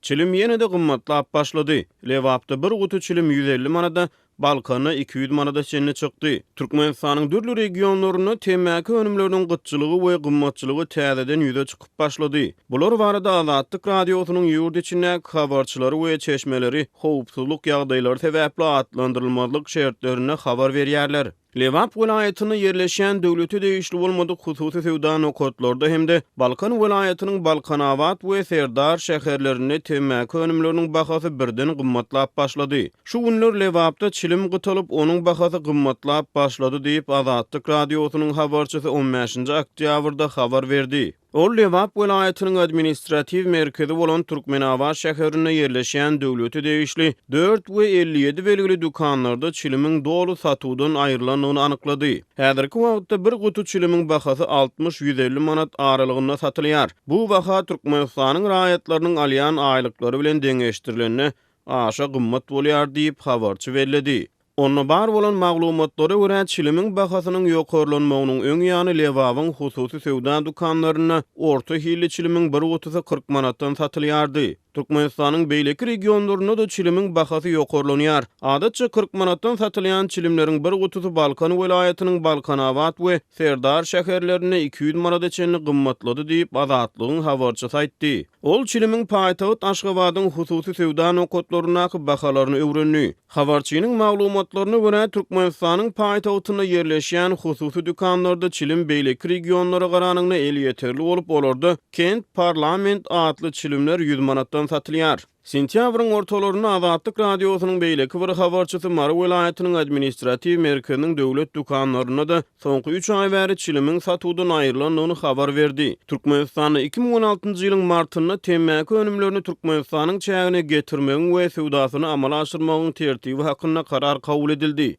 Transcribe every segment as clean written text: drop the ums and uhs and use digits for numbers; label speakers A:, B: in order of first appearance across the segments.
A: Çilim ýene-de gymmatlap başlady. Lewapda bir gutu çilim 150 manada, Balkana 200 manada çenli çykdy. Türkmenistanyň dürli regionlaryna temäki önümleriniň gytçylygy we gymmatçylygy täzeden ýüze çykyp başlady. Bular barada Azatlyk radiosynyň ýurt içindäki habarçylary we çeşmeleri howpsuzlyk ýagdaýlary sebäpli atlandyrylmazlyk şertlerine habar berýärler. Lewap welaýatyny yerleşen döwleti değişli bolmadyk hususy sewda nokatlarda hemde Balkan welaýatynyň Balkanawat we Serdar şäherlerine temäki önümleriniň bahasy birden gymmatlap başlady. Şu günler Lewapda çilim gytalyp onuň bahasy gymmatlap başlady diýip Azatlyk radiosynyň habarçysy 15-nji oktýabrda habar berdi. Ol Lewap welaýatynyň administrativ merkezi bolan Türkmenawat şäherine yerleşen döwleti değişli 4 we 57 belgili dukanlarda çilimiň dolu satuwdan aýrylanyny anyklady. Häzirki wagtda bir gutu çilimiň bahasy 60-150 manat aralygynda satylýar. Bu baha Türkmenistanyň raýatlarynyň alýan aýlyklary bilen deňeşdirilenine aşa gymmat bolýar diýip habarçy bellädi. Onu bar bolan maglumatlara görä çilimiň bahasynyň ýokarlanmagynyň öň ýany Lewabyň hususy sewda dukanlaryna orta hili çilimiň bir gutusy 40 manatdan satylýardy. Türkmenistanyň beýleki regionlaryna da çilimiň bahasy ýokarlanýar. Adatça 40 manatdan satylýan çilimleriň bir gutusy Balkan welaýatynyň Balkanawat we Serdar şäherlerine 200 manada çenli gymmatlady diýip Azatlygyň habarçysy aýtdy. Ol çilimiň paýtagyt Aşgabatyň hususy sewda nokatlaryna bahalaryny öwrenýär. Habarçynyň maglumatlaryna görä Türkmenistanyň paýtagyna yerleşen hususy dukanlarda çilim beýleki regionlara garanyňda el ýeterli bolup olarda kent parlament adly çilimler 100 manatdan satylýar. Sentýabryň ortalaryna Azatlyk radiosynyň beýleki bir habarçysy Mary welaýatynyň administrativ merkeziniň döwlet dukanlaryna da soňky 3 ay bäri çilimiň satuwdan aýrylanyny habar berdi. Türkmenistanyň 2016-njy ýylyň martyna temäki önümlerini Türkmenistanyň çägine getirmegiň we sewdasyny amala aşyrmagyň tertibi hakynda karar kabul edildi.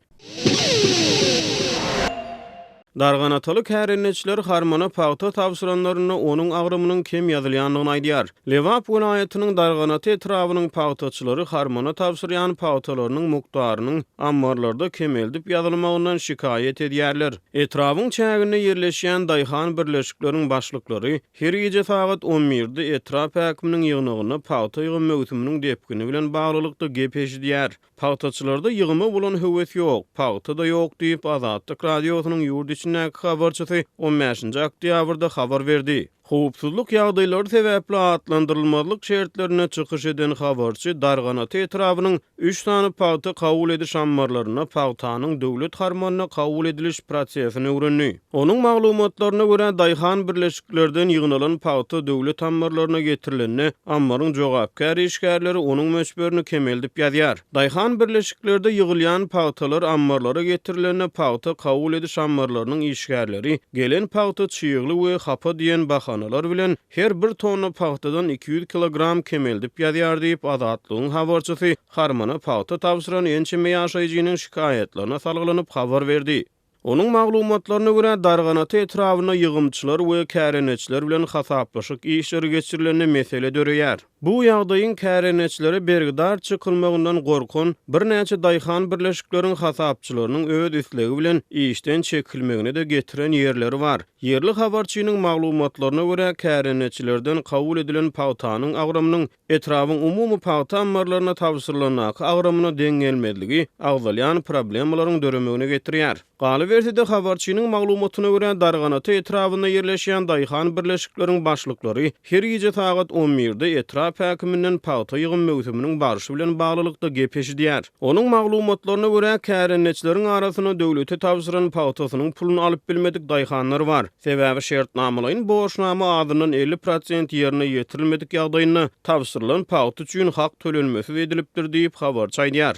A: Darganatalyk härenetçiler harmana paýta tawsyranlaryna onuň agrymynyň kem ýazylýanlygyny aýdýar. Lewap welaýatynyň darganaty etrawynyň paýtaçylary harmana tawsyrýan paýtalarynyň mukdarynyň ammarlarda kemeldip ýazylmagyndan şikaýet edýärler. Etrawyň çägine yerleşýän daýhan birleşikleriň başlyklary her gece saat 11-de etrap häkiminiň ýygnygyna paýta ýygymy möhüminiň depkini bilen baglylykda gep eşidýär. Paýtaçylarda ýygymy bolan höwes ýok, paýta da ýok diýip Azatlyk radiosynyň ýurt içindäki habarçysy 15-nji oktýabrda habar berdi. Howpsuzlyk ýagdaýlary sebäpli atlandyrylmazlyk şertlerine çykyş eden habarçy darganaty etrawynyň 3 tany paýta kabul ediş ammarlaryna paýtanyň döwlet harmanyna kabul ediliş prosesini öwrenýär. Onuň maglumatlaryna görä daýhan birleşiklerden ýygnalan paýta döwlet ammarlaryna getirilenine ammaryň jogapkar işgärleri onuň möçberini kemeldip ýazýar. Daýhan birleşiklerde ýygylýan paýtalar ammarlara getirilenine paýta kabul ediş ammarlarynyň işgärleri gelen paýta çyýgly we hapa diýen bahan bilen her bir tonna paýtadan 200 kilogram kemeldip ýazýar diýip Azatlygyň habarçysy harmana paýta tawsyran ençeme ýaşaýjynyň şikaýetlerine salgylanyp habar berdi. Onuň maglumatlaryna görä darganaty etrawyna ýygymçylar we kärenetçiler bilen hasaplaşyk işleri geçirilenine mesele döreýär. Bu ýagdaýyň kärenetçilere bergidar çykylmagyndan gorkun bir näçe daýhan birleşikleriň hasapçylarynyň öz üslegi bilen işden çekilmegine de getiren ýerleri bar. Yerli habarçynyň maglumatlaryna görä kärenetçilerden kabul edilen paýtanyň agrymynyň etrawyň umumy paýta ammarlaryna tawsyrlanak agrymyna deň gelmedligi agzalýan problemalaryň döremegine getirýär. Galyberdi habarçynyň maglumatyna görä darganaty etrawyna yerleşýän daýhan birleşikleriň başlyklary her gece saat 11-de etrap häkiminden paýta ýygymy möhüminiň barşy bilen baglylykda gep eşidýär. Onuň maglumatlaryna görä kärenetçileriň arasyna döwlete tawsyran paýtasynyň pulunu alyp bilmedik daýhanlar bar. Sebäbi şertnamalaryň boşnama adynyň 50% ýerine ýetirilmedik ýagdaýyna tawsyrylan paýta üçin hak tölenmesi edilipdir diýip habarçy aýdýar.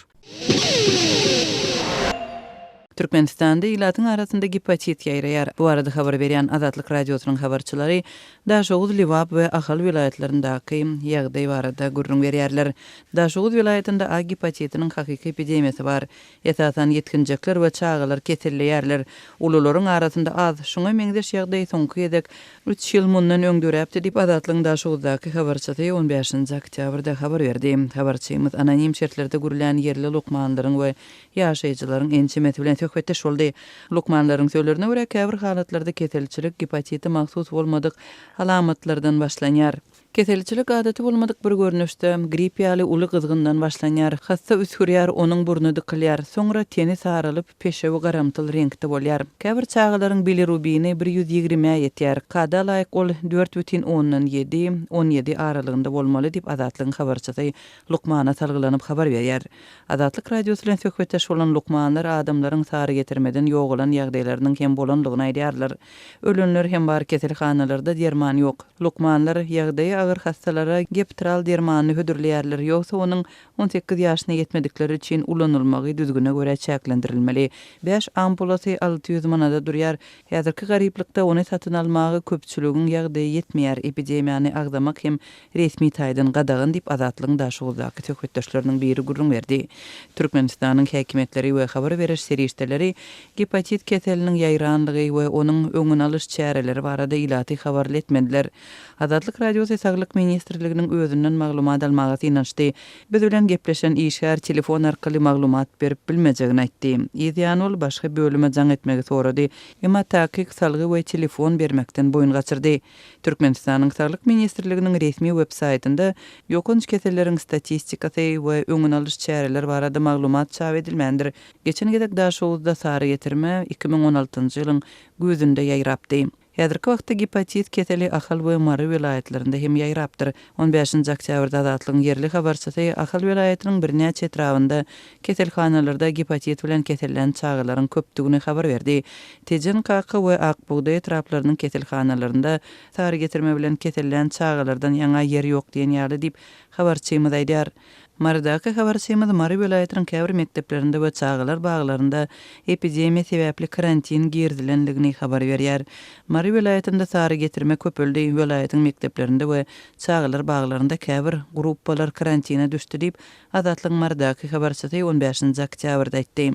B: Türkmenistanda ilatyň arasynda gepatit ýaýraýar. Bu arada habar berýän Azatlyk radiosynyň habarçylary Daşoğuz, Lewap we Ahal vilayatlerindaky ýagdaý barada gurrun berýärler. Daşoğuz vilayatynda A gepatitiniň hakyky epidemiýasy bar. Esasan ýetkinjekler we çağalar kesilýärler. Ulularyň arasynda az. Şoňa meňdeş ýagdaý soňky edek 3 ýyl mundan öňdüräpdi diýip Azatlygyň Daşoğuzdaky habarçysy 15-nji oktýabrda habar berdi. Habarçymyz anonim şertlerde gürlen yerli lokmanlaryň we ýaşaýjylaryň ençemeti bilen töhbetdeş boldy. Lukmanlaryň söýlerine görä käbir halatlarda keselçilik gepatiti mahsus bolmadyk alamatlardan başlanýar. Keselçilik adaty bolmadyk bir görnüşde grip ýaly uly gyzgyndan başlanýar. Hassa üsürýär, onuň burnuny dykylýar, soňra teni saralyp peşewi garamtyl reňkde bolýar. Käbir çağalaryň bilirubini 120-ä ýetýär. Kada laýyk ol 4,7-17 aralygynda bolmaly diýip Azatlygyň habarçysy Lukmana salgylanyp habar berýär. Azatlyk radiosu bilen söhbetdeş bolan Lukmanlar adamlaryň sary getirmeden ýogulan ýagdaýlarynyň hem bolanlygyny aýdýarlar. Ölenler hem bar keselhanalarda derman ýok. Lukmanlar ýagdaýy agyr hastalara geptral dermany hödürleýärler, ýogsa onuň 18 ýaşyna ýetmedikleri üçin ulanylmagy düzgüne görä çäklendirilmeli. 5 ampulasy 600 manada durýar. Häzirki garyplykda ony satyn almagy köpçüligiň ýagdaýy ýetmeýär. Epidemiýany agdamak hem resmi taýdan gadagyn diýip Azatlygyň daşuwdaky töhbetdeşleriniň biri gurrun berdi. Türkmenistanyň häkimetleri we habar beriş serişdeleri gepatit keseliniň ýaýranlygy we onuň öňüni alyş çäreleri barada ilaty habar etmediler. Azatlyk radiosu Saglyk ministrliginiň özünden maglumat almagy inançdy. Biz bilen gepleşen işgär telefon arkaly maglumat berip bilmejegini aýtdy. Ýa-da ol başga bölüme jaň etmegi sorady. Emma takyk salgy we telefon bermekden boyun gaçyrdy. Türkmenistanyň Saglyk ministrliginiň resmi web-saýtynda ýokunç keselleriň statistikasy we öňüni alyş çäreler barada maglumat çap edilmendir. Geçen gedek daşowuzda sary getirme 2016-njy ýylyň gözünde ýaýrapdy. Häzirki wagtda gepatit keseli Ahal we Mary vilayetlerinde hem ýaýrapdyr. 15-nji oktýabrda Azatlygyň yerli habarçysy Ahal vilayetynyň bir näçe etrawynda keselhanalarda gepatit bilen kesellen çağalaryň köpdigini habar berdi. Tejen Kaky we Akbuğday etraplarynyň keselhanalarynda sary getirme bilen kesellen çağalardan ýaňa ýer ýok diýen ýaly diýip habarçymyz aýdýar. Mardaky habarçymyz Mary vilayetynyň käbir mekdeplerinde we çağalar baglarynda epidemiýa sebäpli karantin girdilenligini habar berýär. Mary vilayetinde sary getirme köpöldi. Vilayetyň mekdeplerinde we çağalar baglarynda käbir gruppalar karantina düşdi diýip Azatlygyň Mardaky habarçysy 15-nji oktýabrda aýtdy.